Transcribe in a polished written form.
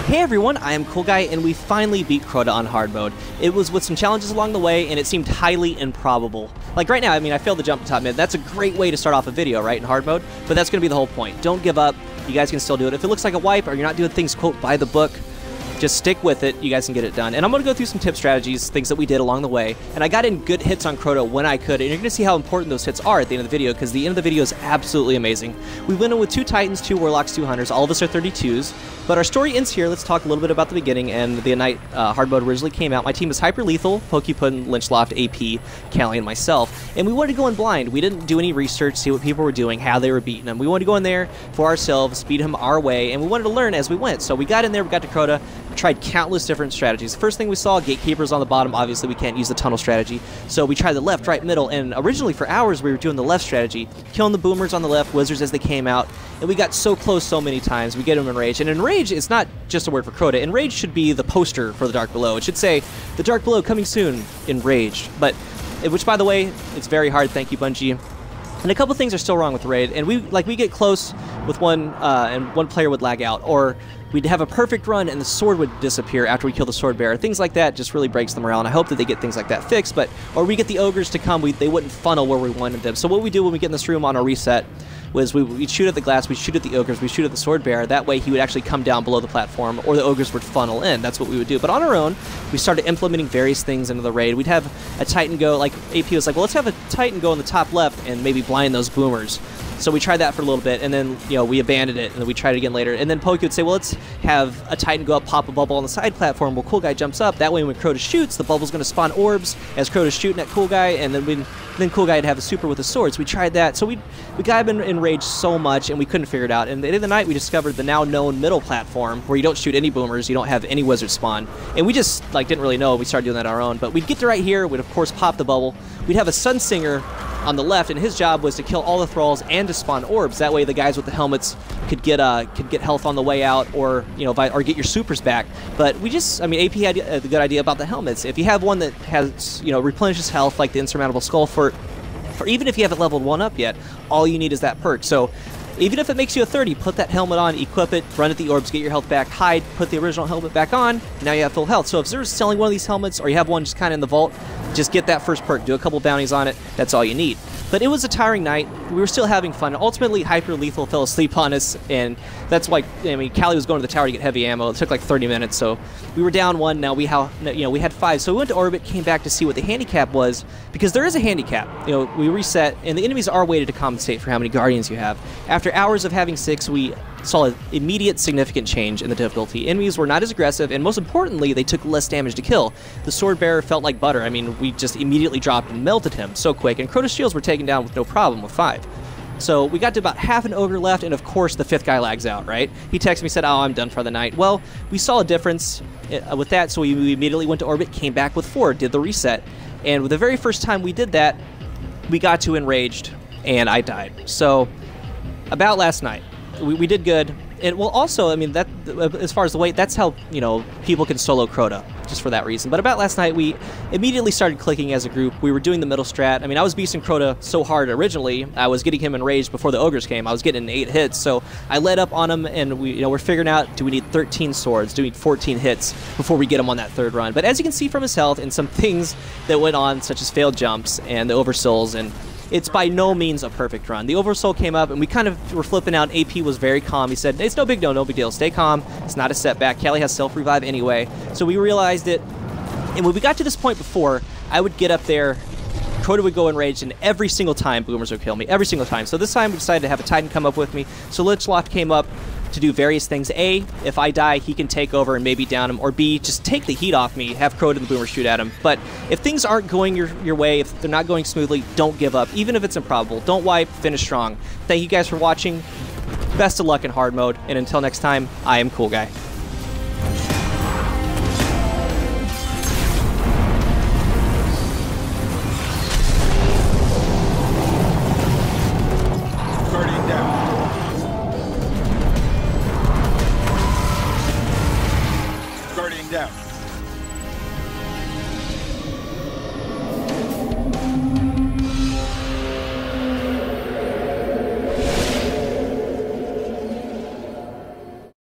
Hey everyone, I am Cool Guy, and we finally beat Crota on hard mode. It was with some challenges along the way, and it seemed highly improbable. Like right now, I mean, I failed the jump to top mid. That's a great way to start off a video, right, in hard mode? But that's going to be the whole point. Don't give up. You guys can still do it. If it looks like a wipe, or you're not doing things, quote, by the book, just stick with it. You guys can get it done. And I'm going to go through some tip strategies, things that we did along the way. And I got in good hits on Crota when I could. And you're going to see how important those hits are at the end of the video, because the end of the video is absolutely amazing. We went in with 2 Titans, 2 Warlocks, 2 Hunters. All of us are 32s. But our story ends here. Let's talk a little bit about the beginning and the night hard mode originally came out. My team was Hyper Lethal, Pokepun, Lynchloft, AP, Callie, and myself. And we wanted to go in blind. We didn't do any research, see what people were doing, how they were beating them. We wanted to go in there for ourselves, beat him our way, and we wanted to learn as we went. So we got in there, we got to Crota, tried countless different strategies. The first thing we saw, gatekeepers on the bottom. Obviously, we can't use the tunnel strategy. So we tried the left, right, middle, and originally for hours we were doing the left strategy, killing the boomers on the left, wizards as they came out, and we got so close so many times. We get them Enrage, and Enrage is not just a word for Crota. Enrage should be the poster for the Dark Below. It should say, the Dark Below coming soon, Enraged. But, which by the way, it's very hard, thank you Bungie. And a couple things are still wrong with Raid, and we get close with one, and one player would lag out, or we'd have a perfect run and the sword would disappear after we kill the sword bearer. Things like that just really breaks the morale, and I hope that they get things like that fixed. But or we get the ogres to come, they wouldn't funnel where we wanted them. So what we do when we get in this room on our reset was we'd shoot at the glass, we'd shoot at the ogres, we'd shoot at the sword bearer. That way he would actually come down below the platform, or the ogres would funnel in. That's what we would do. But on our own, we started implementing various things into the raid. We'd have a Titan go, like AP was like, well, let's have a Titan go in the top left and maybe blind those boomers. So we tried that for a little bit, and then, you know, we abandoned it, and then we tried it again later. And then Poke would say, well, let's have a Titan go up, pop a bubble on the side platform where Cool Guy jumps up. That way when Crota shoots, the bubble's going to spawn orbs as Crota's shooting at Cool Guy, and then Cool Guy would have a super with a sword. So we tried that. So we got him enraged so much, and we couldn't figure it out. And at the end of the night, we discovered the now known middle platform where you don't shoot any boomers, you don't have any wizard spawn. And we just, like, didn't really know. We started doing that on our own. But we'd get to right here, we'd of course pop the bubble. We'd have a Sunsinger on the left, and his job was to kill all the thralls and to spawn orbs. That way the guys with the helmets could get health on the way out, or, you know, or get your supers back. But we just, I mean, AP had a good idea about the helmets. If you have one that has, you know, replenishes health, like the Insurmountable Skull Fort, or even if you haven't leveled one up yet, all you need is that perk. So even if it makes you a 30, put that helmet on, equip it, run at the orbs, get your health back, hide, put the original helmet back on, now you have full health. So if there's selling one of these helmets, or you have one just kind of in the vault, just get that first perk, do a couple bounties on it, that's all you need. But it was a tiring night. We were still having fun. Ultimately, Hyper Lethal fell asleep on us, and that's why, I mean, Callie was going to the tower to get heavy ammo. It took like 30 minutes, so we were down 1. Now we had 5. So we went to orbit, came back to see what the handicap was, because there is a handicap. You know, we reset, and the enemies are weighted to compensate for how many guardians you have. After hours of having 6, we saw an immediate significant change in the difficulty. Enemies were not as aggressive, and most importantly, they took less damage to kill. The sword bearer felt like butter. I mean, we just immediately dropped and melted him so quick, and Crota's shields were taken down with no problem with 5. So we got to about half an ogre left, and of course the 5th guy lags out, right? He texted me, said, oh, I'm done for the night. Well, we saw a difference with that, so we immediately went to orbit, came back with 4, did the reset, and with the very first time we did that, we got to Enraged, and I died. So about last night, we did good. And well, also, I mean, that as far as the weight, that's how, you know, people can solo Crota, just for that reason. But about last night, we immediately started clicking as a group. We were doing the middle strat. I mean, I was beasting Crota so hard originally. I was getting him enraged before the ogres came. I was getting 8 hits, so I led up on him, and we're figuring out, do we need 13 swords? Do we need 14 hits before we get him on that 3rd run? But as you can see from his health and some things that went on, such as failed jumps and the oversouls, and it's by no means a perfect run. The Oversoul came up, and we kind of were flipping out. AP was very calm. He said, it's no big deal, no big deal. Stay calm. It's not a setback. Callie has self-revive anyway. So we realized it. And when we got to this point before, I would get up there, Crota would go enraged, and every single time boomers would kill me. Every single time. So this time we decided to have a Titan come up with me. So Lynchloft came up to do various things. A, if I die, he can take over and maybe down him, or B, just take the heat off me, have Crota and the boomer shoot at him. But if things aren't going your way, if they're not going smoothly, don't give up, even if it's improbable. Don't wipe, finish strong. Thank you guys for watching. Best of luck in hard mode, and until next time, I am Cool Guy.